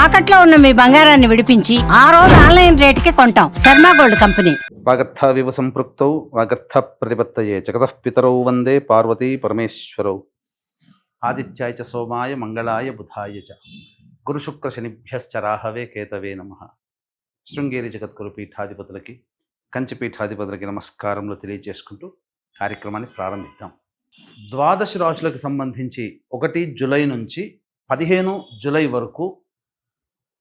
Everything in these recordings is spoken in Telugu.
తాకట్లో ఉన్న మీ బంగారాన్ని విడిపించి ఆ రోజు ఆన్లైన్ రేటుకి కొంటాం. Sharma gold company. వాగర్థవివ సంపృక్తౌ వాగర్థ ప్రతిపత్తయే జగతః పితరౌ వందే పార్వతీ పరమేశ్వరౌ. ఆదిత్యాయ చ సోమాయ మంగళాయ బుధాయ చ గురుశుక్ర శనిభ్యశ్చ రాహవే కేతవే నమః. శృంగేరి జగద్గురు పీఠాధిపతులకి, కంచి పీఠాధిపతులకి నమస్కారములు తెలియజేసుకుంటూ కార్యక్రమాన్ని ప్రారంభిద్దాం. ద్వాదశ రాశులకు సంబంధించి 1 జూలై నుంచి 15 జూలై వరకు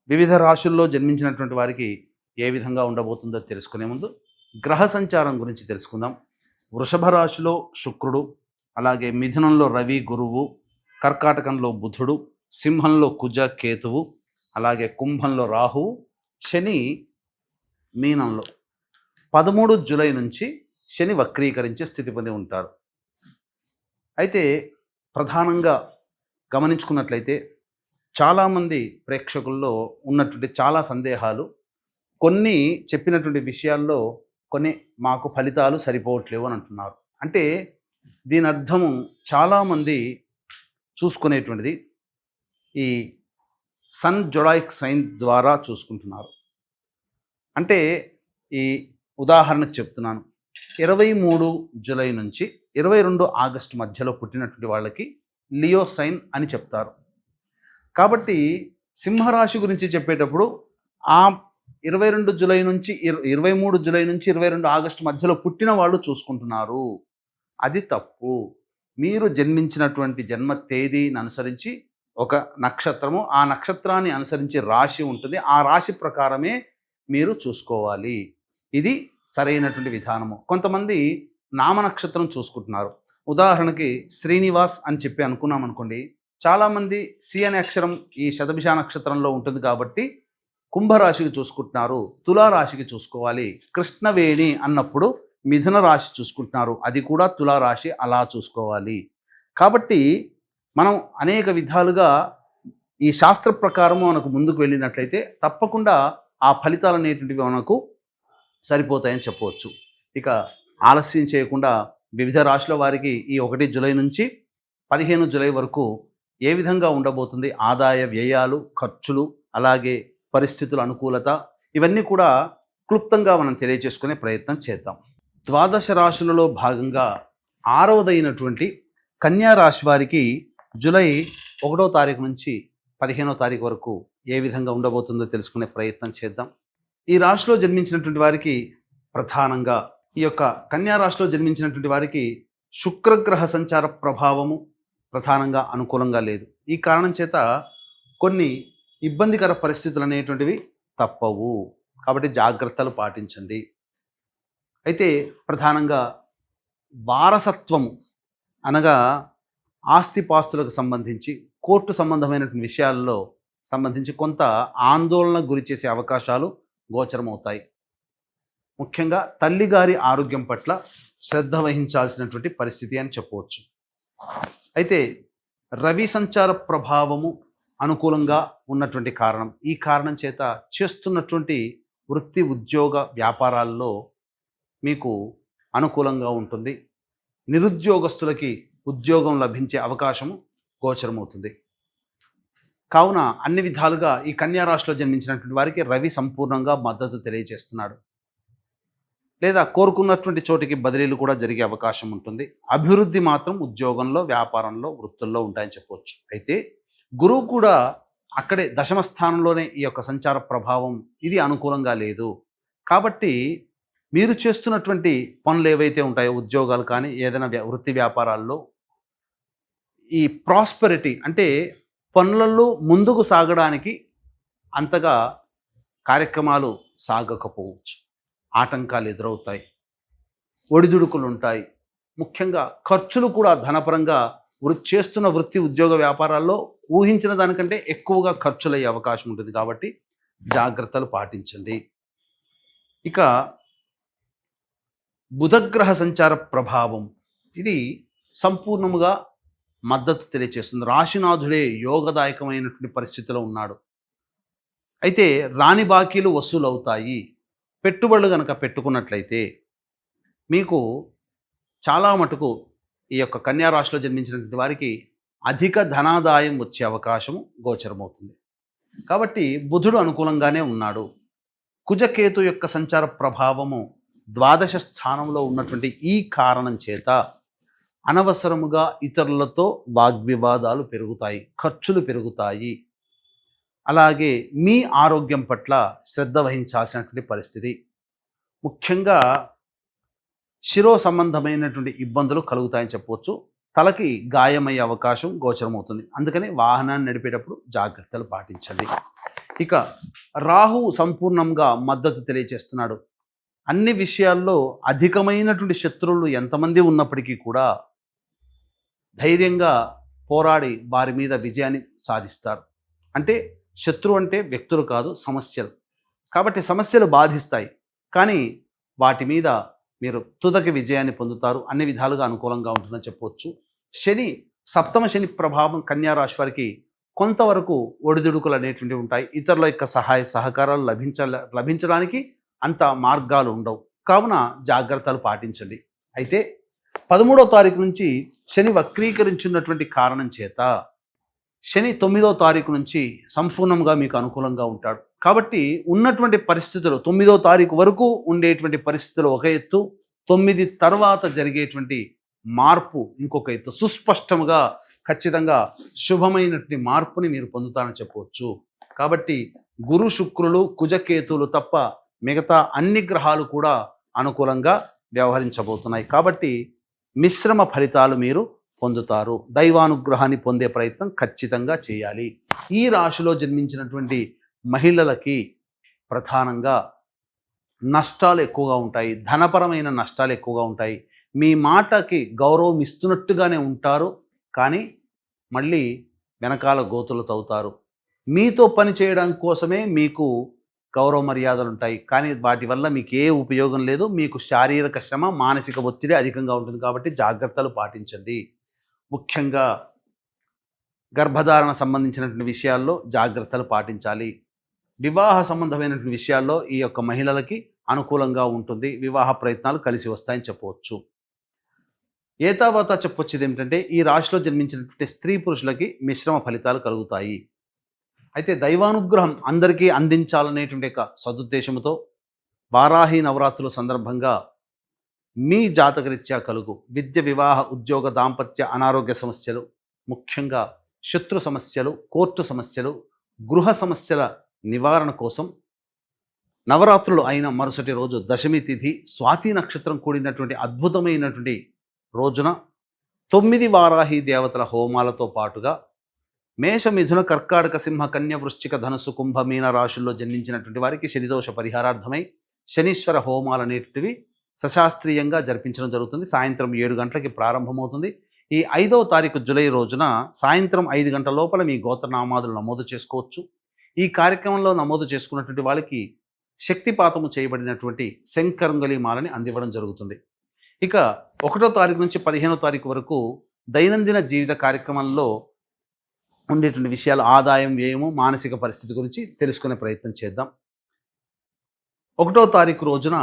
వివిధ రాశుల్లో జన్మించినటువంటి వారికి ఏ విధంగా ఉండబోతుందో తెలుసుకునే ముందు గ్రహ సంచారం గురించి తెలుసుకుందాం. వృషభ రాశిలో శుక్రుడు, అలాగే మిథునంలో రవి గురువు, కర్కాటకంలో బుధుడు, సింహంలో కుజ కేతువు, అలాగే కుంభంలో రాహువు, శని మీనంలో 13 జూలై నుంచి శని వక్రీకరించే స్థితి పొంది ఉంటాడు. అయితే ప్రధానంగా గమనించుకున్నట్లయితే చాలామంది ప్రేక్షకుల్లో ఉన్నటువంటి చాలా సందేహాలు, కొన్ని చెప్పినటువంటి విషయాల్లో కొన్ని మాకు ఫలితాలు సరిపోవట్లేవు అని అంటున్నారు. అంటే దీని అర్థము చాలామంది చూసుకునేటువంటిది ఈ సన్ జొడాయిక్ సైన్ ద్వారా చూసుకుంటున్నారు. అంటే ఈ ఉదాహరణకు చెప్తున్నాను, 23 జూలై నుంచి 22 ఆగస్టు మధ్యలో పుట్టినటువంటి వాళ్ళకి లియో సైన్ అని చెప్తారు. కాబట్టి సింహరాశి గురించి చెప్పేటప్పుడు ఆ 22 జూలై నుంచి 23 జూలై నుంచి 22 ఆగస్టు మధ్యలో పుట్టిన వాళ్ళు చూసుకుంటున్నారు. అది తప్పు. మీరు జన్మించినటువంటి జన్మ తేదీని అనుసరించి ఒక నక్షత్రము, ఆ నక్షత్రాన్ని అనుసరించి రాశి ఉంటుంది. ఆ రాశి ప్రకారమే మీరు చూసుకోవాలి. ఇది సరైనటువంటి విధానము. కొంతమంది నామ నక్షత్రం చూసుకుంటున్నారు. ఉదాహరణకి శ్రీనివాస్ అని చెప్పి అనుకున్నాం అనుకోండి, చాలామంది సి అనే అక్షరం ఈ శతభిష నక్షత్రంలో ఉంటుంది కాబట్టి కుంభరాశికి చూసుకుంటున్నారు, తులారాశికి చూసుకోవాలి. కృష్ణవేణి అన్నప్పుడు మిథున రాశి చూసుకుంటున్నారు, అది కూడా తులారాశి, అలా చూసుకోవాలి. కాబట్టి మనం అనేక విధాలుగా ఈ శాస్త్ర ప్రకారము మనకు ముందుకు వెళ్ళినట్లయితే తప్పకుండా ఆ ఫలితాలు అనేటువంటివి మనకు సరిపోతాయని చెప్పవచ్చు. ఇక ఆలస్యం చేయకుండా వివిధ రాశుల వారికి ఈ 1 జూలై నుంచి 15 జూలై వరకు ఏ విధంగా ఉండబోతుంది, ఆదాయ వ్యయాలు, ఖర్చులు, అలాగే పరిస్థితుల అనుకూలత, ఇవన్నీ కూడా క్లుప్తంగా మనం తెలియజేసుకునే ప్రయత్నం చేద్దాం. ద్వాదశ రాశులలో భాగంగా 6వదైనటువంటి కన్యా రాశి వారికి జూలై 1వ తారీఖు నుంచి 15వ తారీఖు వరకు ఏ విధంగా ఉండబోతుందో తెలుసుకునే ప్రయత్నం చేద్దాం. ఈ రాశిలో జన్మించినటువంటి వారికి ప్రధానంగా ఈ యొక్క కన్యా రాశిలో జన్మించినటువంటి వారికి శుక్రగ్రహ సంచార ప్రభావము ప్రధానంగా అనుకూలంగా లేదు. ఈ కారణం చేత కొన్ని ఇబ్బందికర పరిస్థితులు అనేటువంటివి తప్పవు. కాబట్టి జాగ్రత్తలు పాటించండి. అయితే ప్రధానంగా వారసత్వము అనగా ఆస్తిపాస్తులకు సంబంధించి, కోర్టు సంబంధమైనటువంటి విషయాల్లో సంబంధించి కొంత ఆందోళన గురి చేసే అవకాశాలు గోచరమవుతాయి. ముఖ్యంగా తల్లిగారి ఆరోగ్యం పట్ల శ్రద్ధ వహించాల్సినటువంటి పరిస్థితి అని చెప్పవచ్చు. అయితే రవి సంచార ప్రభావము అనుకూలంగా ఉన్నటువంటి కారణం, ఈ కారణం చేత చేస్తున్నటువంటి వృత్తి, ఉద్యోగ, వ్యాపారాల్లో మీకు అనుకూలంగా ఉంటుంది. నిరుద్యోగస్తులకి ఉద్యోగం లభించే అవకాశము గోచరమవుతుంది. కావున అన్ని విధాలుగా ఈ కన్యా రాశిలో జన్మించినటువంటి వారికి రవి సంపూర్ణంగా మద్దతు తెలియజేస్తున్నాడు. లేదా కోరుకున్నటువంటి చోటికి బదిలీలు కూడా జరిగే అవకాశం ఉంటుంది. అభివృద్ధి మాత్రం ఉద్యోగంలో, వ్యాపారంలో, వృత్తుల్లో ఉంటాయని చెప్పవచ్చు. అయితే గురువు కూడా అక్కడే దశమ స్థానంలోనే ఈ యొక్క సంచార ప్రభావం, ఇది అనుకూలంగా లేదు. కాబట్టి మీరు చేస్తున్నటువంటి పనులు ఏవైతే ఉంటాయో, ఉద్యోగాలు కానీ ఏదైనా వృత్తి వ్యాపారాల్లో ఈ ప్రాస్పెరిటీ అంటే పనులలో ముందుకు సాగడానికి అంతగా కార్యక్రమాలు సాగకపోవచ్చు. ఆటంకాలు ఎదురవుతాయి, ఒడిదుడుకులు ఉంటాయి. ముఖ్యంగా ఖర్చులు కూడా ధనపరంగా చేస్తున్న వృత్తి, ఉద్యోగ, వ్యాపారాల్లో ఊహించిన దానికంటే ఎక్కువగా ఖర్చులయ్యే అవకాశం ఉంటుంది. కాబట్టి జాగ్రత్తలు పాటించండి. ఇక బుధగ్రహ సంచార ప్రభావం, ఇది సంపూర్ణముగా మద్దతు తెలియచేస్తుంది. రాశినాథుడే యోగదాయకమైనటువంటి పరిస్థితిలో ఉన్నాడు. అయితే రాని బాకీలు వసూలు అవుతాయి. పెట్టుబడులు కనుక పెట్టుకున్నట్లయితే మీకు చాలా మటుకు ఈ యొక్క కన్యా రాశిలో జన్మించినటువంటి వారికి అధిక ధనాదాయం వచ్చే అవకాశము గోచరమవుతుంది. కాబట్టి బుధుడు అనుకూలంగానే ఉన్నాడు. కుజకేతు యొక్క సంచార ప్రభావము ద్వాదశ స్థానంలో ఉన్నటువంటి ఈ కారణం చేత అనవసరముగా ఇతరులతో వాగ్వివాదాలు పెరుగుతాయి, ఖర్చులు పెరుగుతాయి. అలాగే మీ ఆరోగ్యం పట్ల శ్రద్ధ వహించాల్సినటువంటి పరిస్థితి. ముఖ్యంగా శిరో సంబంధమైనటువంటి ఇబ్బందులు కలుగుతాయని చెప్పవచ్చు. తలకి గాయమయ్యే అవకాశం గోచరమవుతుంది. అందుకని వాహనాన్ని నడిపేటప్పుడు జాగ్రత్తలు పాటించండి. ఇక రాహువు సంపూర్ణంగా మద్దతు తెలియజేస్తున్నాడు. అన్ని విషయాల్లో అధికమైనటువంటి శత్రువులు ఎంతమంది ఉన్నప్పటికీ కూడా ధైర్యంగా పోరాడి వారి మీద విజయాన్ని సాధిస్తారు. అంటే శత్రువు అంటే వ్యక్తులు కాదు, సమస్యలు. కాబట్టి సమస్యలు బాధిస్తాయి, కానీ వాటి మీద మీరు తుదకి విజయాన్ని పొందుతారు. అన్ని విధాలుగా అనుకూలంగా ఉంటుందని చెప్పవచ్చు. శని, సప్తమ శని ప్రభావం కన్యా రాశి వారికి కొంతవరకు ఒడిదుడుకులు అనేటువంటివి ఉంటాయి. ఇతరుల యొక్క సహాయ సహకారాలు లభించడానికి అంత మార్గాలు ఉండవు. కావున జాగ్రత్తలు పాటించండి. అయితే 13వ తారీఖు నుంచి శని వక్రీకరించున్నటువంటి కారణం చేత శని 9వ తారీఖు నుంచి సంపూర్ణంగా మీకు అనుకూలంగా ఉంటాడు. కాబట్టి ఉన్నటువంటి పరిస్థితులు 9వ తారీఖు వరకు ఉండేటువంటి పరిస్థితులు ఒక ఎత్తు, 9 తర్వాత జరిగేటువంటి మార్పు ఇంకొక ఎత్తు. సుస్పష్టంగా ఖచ్చితంగా శుభమైనటువంటి మార్పుని మీరు పొందుతారని చెప్పవచ్చు. కాబట్టి గురు శుక్రులు కుజకేతువులు తప్ప మిగతా అన్ని గ్రహాలు కూడా అనుకూలంగా వ్యవహరించబోతున్నాయి. కాబట్టి మిశ్రమ ఫలితాలు మీరు పొందుతారు. దైవానుగ్రహాన్ని పొందే ప్రయత్నం ఖచ్చితంగా చేయాలి. ఈ రాశిలో జన్మించినటువంటి మహిళలకి ప్రధానంగా నష్టాలు ఎక్కువగా ఉంటాయి, ధనపరమైన నష్టాలు ఎక్కువగా ఉంటాయి. మీ మాటకి గౌరవం ఇస్తున్నట్టుగానే ఉంటారు, కానీ మళ్ళీ వెనకాల గోతులు తవ్వుతారు. మీతో పని చేయడం కోసమే మీకు గౌరవ మర్యాదలు ఉంటాయి, కానీ వాటి వల్ల మీకు ఏ ఉపయోగం లేదు. మీకు శారీరక శ్రమ, మానసిక ఒత్తిడి అధికంగా ఉంటుంది. కాబట్టి జాగ్రత్తలు పాటించండి. ముఖ్యంగా గర్భధారణ సంబంధించినటువంటి విషయాల్లో జాగ్రత్తలు పాటించాలి. వివాహ సంబంధమైనటువంటి విషయాల్లో ఈ యొక్క మహిళలకి అనుకూలంగా ఉంటుంది. వివాహ ప్రయత్నాలు కలిసి వస్తాయని చెప్పవచ్చు. ఏతావాత చెప్పొచ్చేది ఏమిటంటే, ఈ రాశిలో జన్మించినటువంటి స్త్రీ పురుషులకి మిశ్రమ ఫలితాలు కలుగుతాయి. అయితే దైవానుగ్రహం అందరికీ అందించాలనేటువంటి ఒక సదుద్దేశంతో వారాహి నవరాత్రుల సందర్భంగా మీ జాతకరీత్యా కలుగు విద్య, వివాహ, ఉద్యోగ, దాంపత్య, అనారోగ్య సమస్యలు, ముఖ్యంగా శత్రు సమస్యలు, కోర్టు సమస్యలు, గృహ సమస్యల నివారణ కోసం నవరాత్రులు అయిన మరుసటి రోజు దశమి తిథి, స్వాతి నక్షత్రం కూడినటువంటి అద్భుతమైనటువంటి రోజున 9 వారాహి దేవతల హోమాలతో పాటుగా మేష, మిథున, కర్కాటక, సింహ, కన్య, వృశ్చిక, ధనుసు, కుంభ, మీన రాశుల్లో జన్మించినటువంటి వారికి శనిదోష పరిహారార్థమై శనీశ్వర హోమాలు అనేటివి సశాస్త్రీయంగా జరిపించడం జరుగుతుంది. సాయంత్రం 7 గంటలకి ప్రారంభమవుతుంది. ఈ 5వ తారీఖు జూలై రోజున సాయంత్రం 5 గంటల లోపల మీ గోత్రనామాదులు నమోదు చేసుకోవచ్చు. ఈ కార్యక్రమంలో నమోదు చేసుకున్నటువంటి వాళ్ళకి శక్తిపాతము చేయబడినటువంటి శంకరంగలి మాలని అందివ్వడం జరుగుతుంది. ఇక 1వ తారీఖు నుంచి 15వ తారీఖు వరకు దైనందిన జీవిత కార్యక్రమంలో ఉండేటువంటి విషయాలు, ఆదాయం, వ్యయము, మానసిక పరిస్థితి గురించి తెలుసుకునే ప్రయత్నం చేద్దాం. 1వ తారీఖు రోజున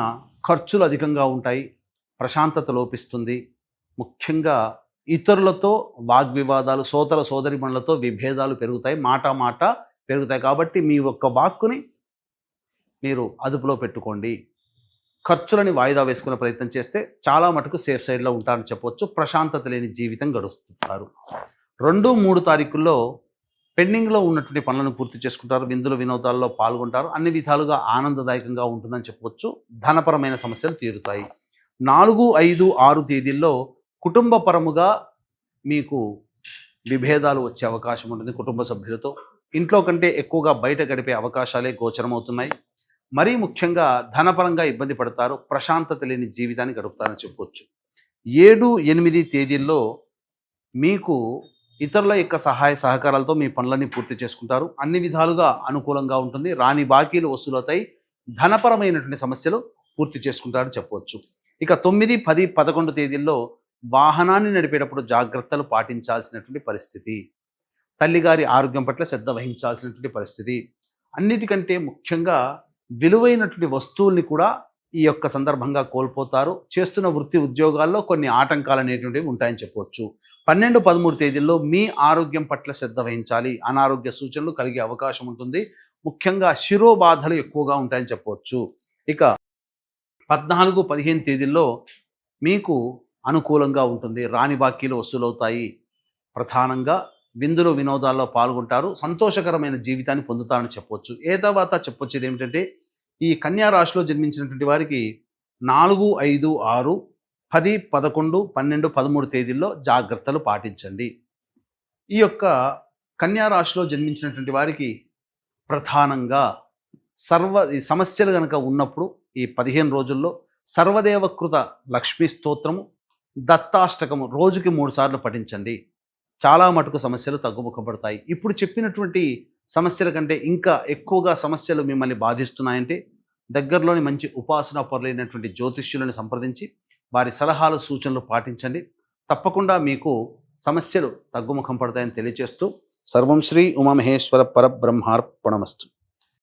ఖర్చులు అధికంగా ఉంటాయి, ప్రశాంతత లోపిస్తుంది. ముఖ్యంగా ఇతరులతో వాగ్వివాదాలు, సోదర సోదరిమణులతో విభేదాలు పెరుగుతాయి, మాట పెరుగుతాయి. కాబట్టి మీ ఒక్క వాక్కుని మీరు అదుపులో పెట్టుకోండి. ఖర్చులని వాయిదా వేసుకునే ప్రయత్నం చేస్తే చాలా మటుకు సేఫ్ సైడ్లో ఉంటారని చెప్పవచ్చు. ప్రశాంతత లేని జీవితం గడుపుతారు. 2, 3 తారీఖుల్లో పెండింగ్లో ఉన్నటువంటి పనులను పూర్తి చేసుకుంటారు. విందులు వినోదాల్లో పాల్గొంటారు. అన్ని విధాలుగా ఆనందదాయకంగా ఉంటుందని చెప్పవచ్చు. ధనపరమైన సమస్యలు తీరుతాయి. 4, 5, 6 తేదీల్లో కుటుంబపరముగా మీకు విభేదాలు వచ్చే అవకాశం ఉంటుంది. కుటుంబ సభ్యులతో ఇంట్లో కంటే ఎక్కువగా బయట గడిపే అవకాశాలే గోచరమవుతున్నాయి. మరీ ముఖ్యంగా ధనపరంగా ఇబ్బంది పడతారు. ప్రశాంతత లేని జీవితాన్ని గడుపుతారని చెప్పవచ్చు. 7, 8 తేదీల్లో మీకు ఇతరుల యొక్క సహాయ సహకారాలతో మీ పనులన్నీ పూర్తి చేసుకుంటారు. అన్ని విధాలుగా అనుకూలంగా ఉంటుంది. రాని బాకీలు వసూలవుతాయి. ధనపరమైనటువంటి సమస్యలు పూర్తి చేసుకుంటారని చెప్పవచ్చు. ఇక 9, 10, 11 తేదీల్లో వాహనాన్ని నడిపేటప్పుడు జాగ్రత్తలు పాటించాల్సినటువంటి పరిస్థితి. తల్లిగారి ఆరోగ్యం పట్ల శ్రద్ధ వహించాల్సినటువంటి పరిస్థితి. అన్నిటికంటే ముఖ్యంగా విలువైనటువంటి వస్తువుల్ని కూడా ఈ యొక్క సందర్భంగా కోల్పోతారు. చేస్తున్న వృత్తి ఉద్యోగాల్లో కొన్ని ఆటంకాలు అనేటువంటివి ఉంటాయని చెప్పవచ్చు. 12, 13 తేదీల్లో మీ ఆరోగ్యం పట్ల శ్రద్ధ వహించాలి. అనారోగ్య సూచనలు కలిగే అవకాశం ఉంటుంది. ముఖ్యంగా శిరోబాధలు ఎక్కువగా ఉంటాయని చెప్పవచ్చు. ఇక 14, 15 తేదీల్లో మీకు అనుకూలంగా ఉంటుంది. రాని బాకీలు వసూలవుతాయి. ప్రధానంగా విందులు వినోదాల్లో పాల్గొంటారు. సంతోషకరమైన జీవితాన్ని పొందుతారని చెప్పవచ్చు. తర్వాత చెప్పొచ్చేది ఏమిటంటే ఈ కన్యా రాశిలో జన్మించినటువంటి వారికి 4, 5, 6, 10, 11, 12, 13 తేదీల్లో జాగ్రత్తలు పాటించండి. ఈ యొక్క కన్యా రాశిలో జన్మించినటువంటి వారికి ప్రధానంగా ఈ సమస్యలు కనుక ఉన్నప్పుడు ఈ 15 రోజుల్లో సర్వదేవకృత లక్ష్మీ స్తోత్రము, దత్తాష్టకము రోజుకి 3 సార్లు పఠించండి. చాలా మటుకు సమస్యలు తగ్గుముఖపడతాయి. ఇప్పుడు చెప్పినటువంటి సమస్యల కంటే ఇంకా ఎక్కువగా సమస్యలు మిమ్మల్ని బాధిస్తున్నాయంటే దగ్గరలోని మంచి ఉపాసనా పరులైనటువంటి జ్యోతిష్యులను సంప్రదించి వారి సలహాలు సూచనలు పాటించండి. తప్పకుండా మీకు సమస్యలు తగ్గుముఖం పడతాయని తెలియజేస్తూ సర్వం శ్రీ ఉమామహేశ్వర పరబ్రహ్మార్పణమస్తు.